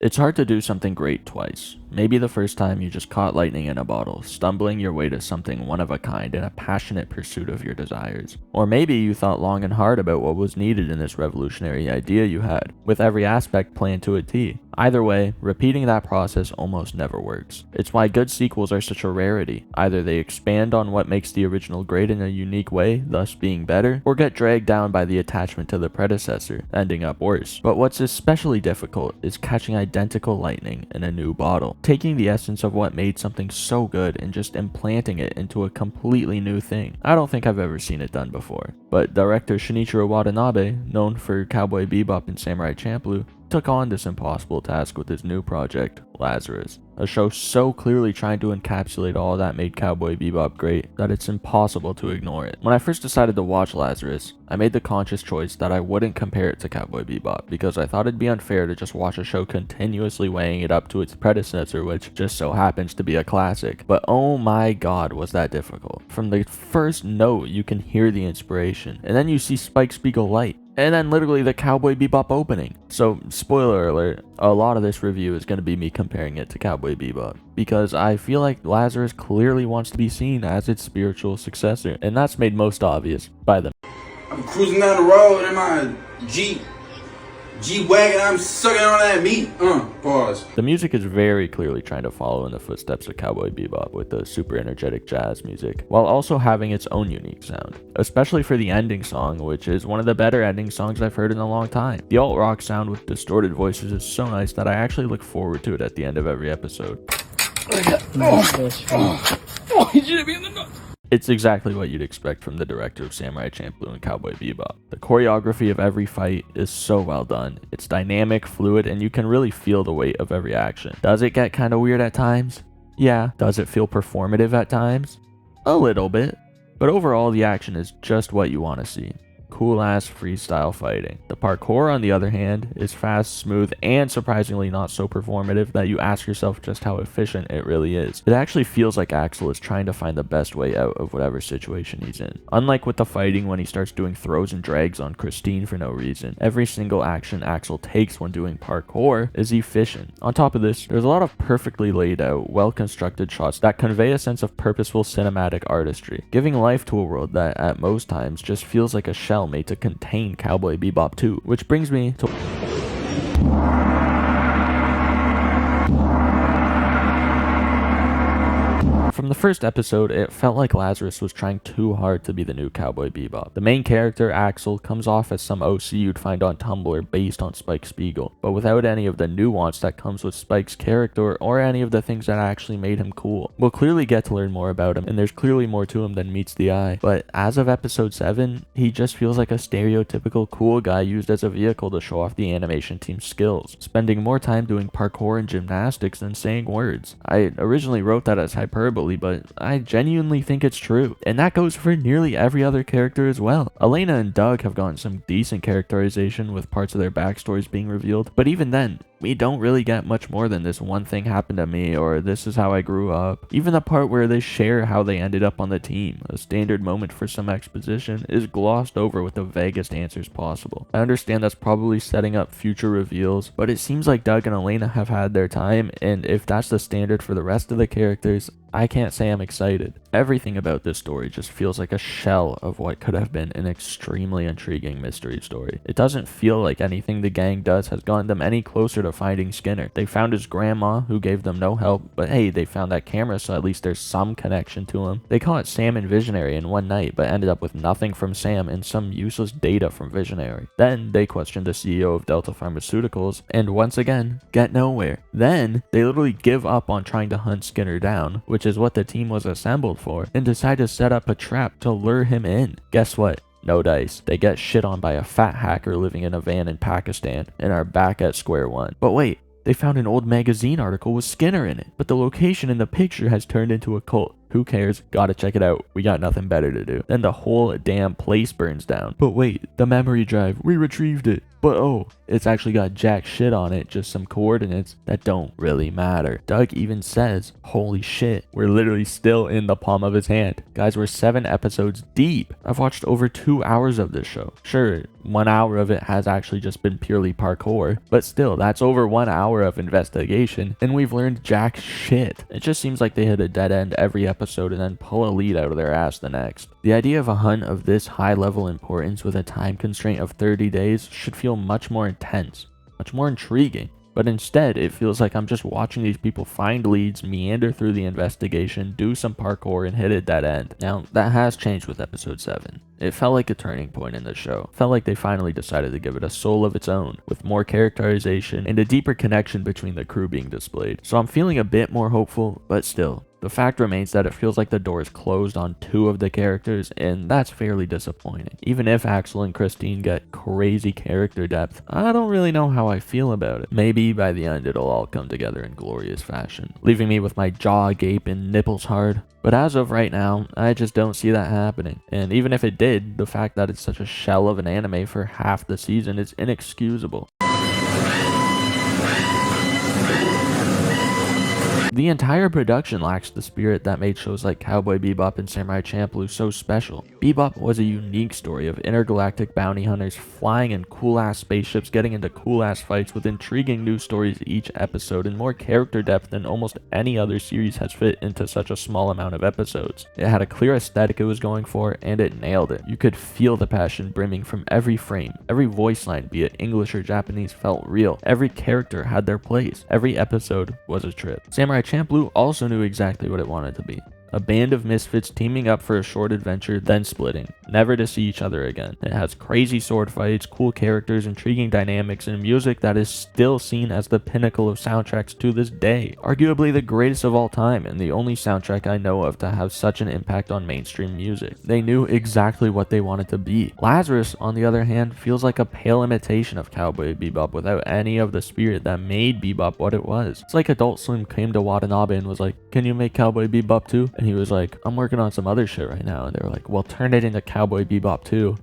It's hard to do something great twice. Maybe the first time you just caught lightning in a bottle, stumbling your way to something one of a kind in a passionate pursuit of your desires. Or maybe you thought long and hard about what was needed in this revolutionary idea you had, with every aspect planned to a T. Either way, repeating that process almost never works. It's why good sequels are such a rarity. Either they expand on what makes the original great in a unique way, thus being better, or get dragged down by the attachment to the predecessor, ending up worse. But what's especially difficult is catching identical lightning in a new bottle. Taking the essence of what made something so good and just implanting it into a completely new thing. I don't think I've ever seen it done before. But director Shinichiro Watanabe, known for Cowboy Bebop and Samurai Champloo, took on this impossible task with his new project, Lazarus, a show so clearly trying to encapsulate all that made Cowboy Bebop great that it's impossible to ignore it. When I first decided to watch Lazarus, I made the conscious choice that I wouldn't compare it to Cowboy Bebop because I thought it'd be unfair to just watch a show continuously weighing it up to its predecessor, which just so happens to be a classic. But oh my god, was that difficult. From the first note, you can hear the inspiration, and then you see Spike Spiegel light. And then literally the Cowboy Bebop opening. So, spoiler alert, a lot of this review is going to be me comparing it to Cowboy Bebop. Because I feel like Lazarus clearly wants to be seen as its spiritual successor. And that's made most obvious by the I'm cruising down the road in my G-Wagon, I'm sucking on that meat. Pause. The music is very clearly trying to follow in the footsteps of Cowboy Bebop with the super energetic jazz music, while also having its own unique sound, especially for the ending song, which is one of the better ending songs I've heard in a long time. The alt-rock sound with distorted voices is so nice that I actually look forward to it at the end of every episode. It's exactly what you'd expect from the director of Samurai Champloo and Cowboy Bebop. The choreography of every fight is so well done. It's dynamic, fluid, and you can really feel the weight of every action. Does it get kinda weird at times? Yeah. Does it feel performative at times? A little bit. But overall, the action is just what you want to see. Cool ass freestyle fighting. The parkour, on the other hand, is fast, smooth, and surprisingly not so performative that you ask yourself just how efficient it really is. It actually feels like Axel is trying to find the best way out of whatever situation he's in. Unlike with the fighting when he starts doing throws and drags on Christine for no reason, every single action Axel takes when doing parkour is efficient. On top of this, there's a lot of perfectly laid out, well-constructed shots that convey a sense of purposeful cinematic artistry, giving life to a world that at most times just feels like a shell made to contain Cowboy Bebop 2, which brings me to From the first episode, it felt like Lazarus was trying too hard to be the new Cowboy Bebop. The main character, Axel, comes off as some OC you'd find on Tumblr based on Spike Spiegel, but without any of the nuance that comes with Spike's character or any of the things that actually made him cool. We'll clearly get to learn more about him, and there's clearly more to him than meets the eye, but as of episode 7, he just feels like a stereotypical cool guy used as a vehicle to show off the animation team's skills, spending more time doing parkour and gymnastics than saying words. I originally wrote that as hyperbole, but I genuinely think it's true. And that goes for nearly every other character as well. Elena and Doug have gotten some decent characterization with parts of their backstories being revealed, but even then, we don't really get much more than this one thing happened to me or this is how I grew up. Even the part where they share how they ended up on the team, a standard moment for some exposition, is glossed over with the vaguest answers possible. I understand that's probably setting up future reveals, but it seems like Doug and Elena have had their time, and if that's the standard for the rest of the characters, I can't say I'm excited. Everything about this story just feels like a shell of what could have been an extremely intriguing mystery story. It doesn't feel like anything the gang does has gotten them any closer to finding Skinner. They found his grandma, who gave them no help, but hey, they found that camera, so at least there's some connection to him. They caught Sam and Visionary in one night, but ended up with nothing from Sam and some useless data from Visionary. Then they questioned the CEO of Delta Pharmaceuticals, and once again, get nowhere. Then they literally give up on trying to hunt Skinner down, which is what the team was assembled for, and decide to set up a trap to lure him in. Guess what? No dice. They get shit on by a fat hacker living in a van in Pakistan and are back at square one. But wait, they found an old magazine article with Skinner in it, but the location in the picture has turned into a cult. Who cares? Gotta check it out. We got nothing better to do. Then the whole damn place burns down. But wait, the memory drive, we retrieved it. but oh, it's actually got jack shit on it, just some coordinates that don't really matter. Doug even says, holy shit, we're literally still in the palm of his hand. Guys, we're 7 episodes deep. I've watched over 2 hours of this show. Sure, 1 hour of it has actually just been purely parkour, but still, that's over 1 hour of investigation, and we've learned jack shit. It just seems like they hit a dead end every episode and then pull a lead out of their ass the next. The idea of a hunt of this high level importance with a time constraint of 30 days should feel much more intense, much more intriguing. But instead, it feels like I'm just watching these people find leads, meander through the investigation, do some parkour, and hit a dead end. Now, that has changed with episode 7. It felt like a turning point in the show. It felt like they finally decided to give it a soul of its own, with more characterization and a deeper connection between the crew being displayed. So I'm feeling a bit more hopeful, but still, the fact remains that it feels like the door is closed on 2 of the characters, and that's fairly disappointing. Even if Axel and Christine get crazy character depth, I don't really know how I feel about it. Maybe by the end it'll all come together in glorious fashion, leaving me with my jaw agape and nipples hard. But as of right now, I just don't see that happening. And even if it did, the fact that it's such a shell of an anime for half the season is inexcusable. The entire production lacks the spirit that made shows like Cowboy Bebop and Samurai Champloo so special. Bebop was a unique story of intergalactic bounty hunters flying in cool-ass spaceships, getting into cool-ass fights with intriguing new stories each episode and more character depth than almost any other series has fit into such a small amount of episodes. It had a clear aesthetic it was going for, and it nailed it. You could feel the passion brimming from every frame. Every voice line, be it English or Japanese, felt real. Every character had their place. Every episode was a trip. Samurai Champloo also knew exactly what it wanted to be. A band of misfits teaming up for a short adventure, then splitting, never to see each other again. It has crazy sword fights, cool characters, intriguing dynamics, and music that is still seen as the pinnacle of soundtracks to this day. Arguably the greatest of all time, and the only soundtrack I know of to have such an impact on mainstream music. They knew exactly what they wanted to be. Lazarus, on the other hand, feels like a pale imitation of Cowboy Bebop without any of the spirit that made Bebop what it was. It's like Adult Swim came to Watanabe and was like, can you make Cowboy Bebop too? And he was like, I'm working on some other shit right now. And they were like, well, turn it into Cowboy Bebop too.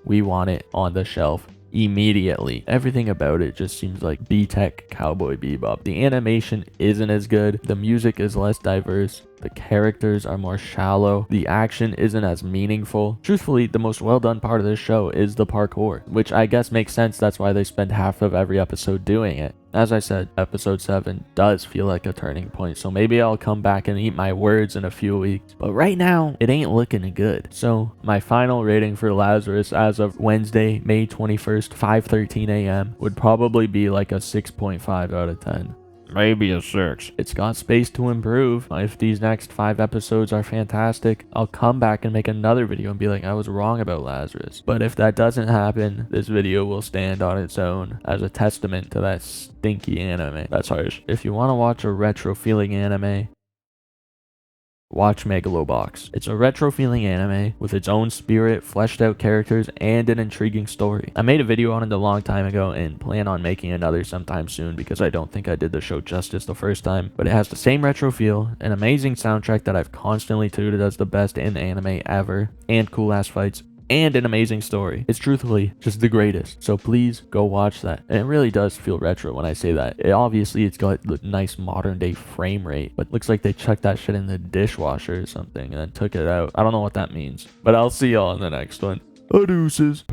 We want it on the shelf immediately. Everything about it just seems like B-Tech Cowboy Bebop. The animation isn't as good. The music is less diverse. The characters are more shallow. The action isn't as meaningful. Truthfully, the most well done part of this show is the parkour, which I guess makes sense. That's why they spend half of every episode doing it. As I said, episode 7 does feel like a turning point, so maybe I'll come back and eat my words in a few weeks. But right now, it ain't looking good. So my final rating for Lazarus as of Wednesday, May 21st, 5:13 a.m. would probably be like a 6.5 out of 10. Maybe a 6. It's got space to improve. If these next 5 episodes are fantastic, I'll come back and make another video and be like, I was wrong about Lazarus. But if that doesn't happen, this video will stand on its own as a testament to that stinky anime. That's harsh. If you want to watch a retro feeling anime, watch Megalobox. It's a retro feeling anime with its own spirit, fleshed out characters, and an intriguing story. I made a video on it a long time ago and plan on making another sometime soon because I don't think I did the show justice the first time, but it has the same retro feel, an amazing soundtrack that I've constantly touted as the best in anime ever, and cool ass fights, and an amazing story. It's truthfully just the greatest. So please go watch that. And it really does feel retro when I say that. It's got the nice modern day frame rate, but looks like they chucked that shit in the dishwasher or something and then took it out. I don't know what that means, but I'll see y'all in the next one. Adeuces.